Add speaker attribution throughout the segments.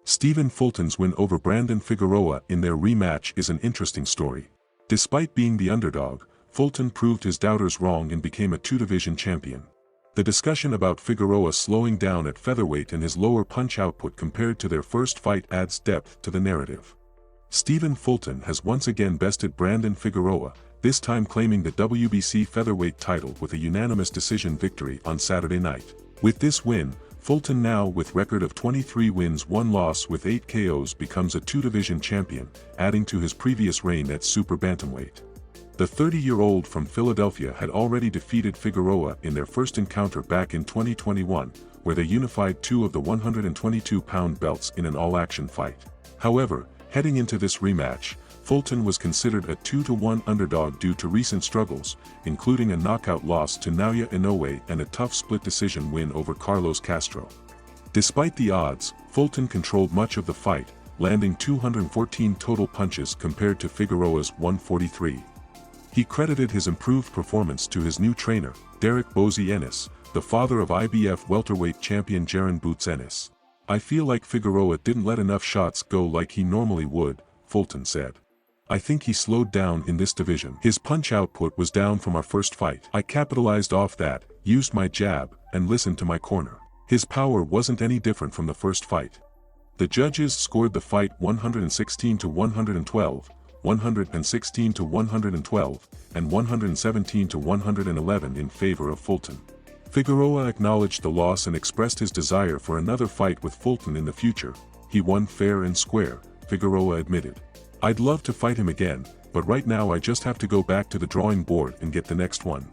Speaker 1: Stephen Fulton's win over Brandon Figueroa in their rematch is an interesting story. Despite being the underdog, Fulton proved his doubters wrong and became a two-division champion. The discussion about Figueroa slowing down at featherweight and his lower punch output compared to their first fight adds depth to the narrative. Stephen Fulton has once again bested Brandon Figueroa, this time claiming the WBC featherweight title with a unanimous decision victory on Saturday night. With this win, Fulton, now with record of 23 wins 1 loss with 8 KOs, becomes a two-division champion, adding to his previous reign at super bantamweight. The 30-year-old from Philadelphia had already defeated Figueroa in their first encounter back in 2021, where they unified 2 of the 122-pound belts in an all-action fight. However, heading into this rematch, Fulton was considered a 2-1 underdog due to recent struggles, including a knockout loss to Naoya Inoue and a tough split decision win over Carlos Castro. Despite the odds, Fulton controlled much of the fight, landing 214 total punches compared to Figueroa's 143. He credited his improved performance to his new trainer, Derek Bozy Ennis, the father of IBF welterweight champion Jaron Boots Ennis. "I feel like Figueroa didn't let enough shots go like he normally would," Fulton said. "I think he slowed down in this division. His punch output was down from our first fight. I capitalized off that, used my jab, and listened to my corner. His power wasn't any different from the first fight." The judges scored the fight 116-112, 116-112, and 117-111 in favor of Fulton. Figueroa acknowledged the loss and expressed his desire for another fight with Fulton in the future. "He won fair and square," Figueroa admitted. "I'd love to fight him again, but right now I just have to go back to the drawing board and get the next one."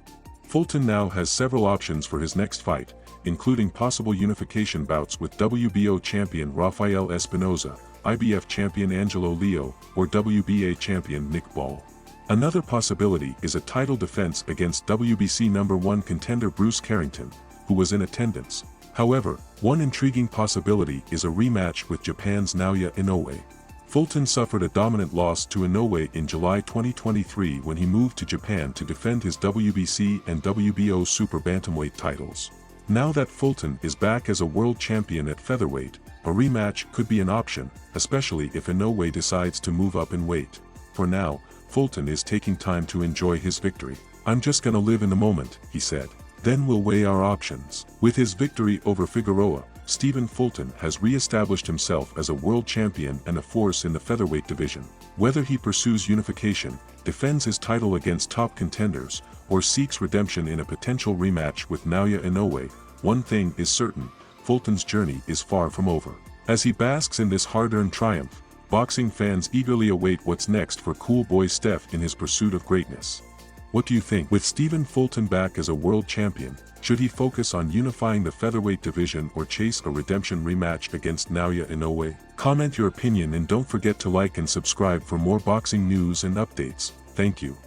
Speaker 1: Fulton now has several options for his next fight, including possible unification bouts with WBO champion Rafael Espinoza, IBF champion Angelo Leo, or WBA champion Nick Ball. Another possibility is a title defense against WBC #1 contender Bruce Carrington, who was in attendance. However, one intriguing possibility is a rematch with Japan's Naoya Inoue. Fulton suffered a dominant loss to Inoue in July 2023 when he moved to Japan to defend his WBC and WBO super bantamweight titles. Now that Fulton is back as a world champion at featherweight, a rematch could be an option, especially if Inoue decides to move up in weight. For now, Fulton is taking time to enjoy his victory. "I'm just gonna live in the moment," he said. "Then we'll weigh our options." With his victory over Figueroa, Stephen Fulton has re-established himself as a world champion and a force in the featherweight division. Whether he pursues unification, defends his title against top contenders, or seeks redemption in a potential rematch with Naoya Inoue, one thing is certain: Fulton's journey is far from over. As he basks in this hard-earned triumph, boxing fans eagerly await what's next for Cool Boy Steph in his pursuit of greatness. What do you think? With Stephen Fulton back as a world champion, should he focus on unifying the featherweight division or chase a redemption rematch against Naoya Inoue? Comment your opinion and don't forget to like and subscribe for more boxing news and updates. Thank you.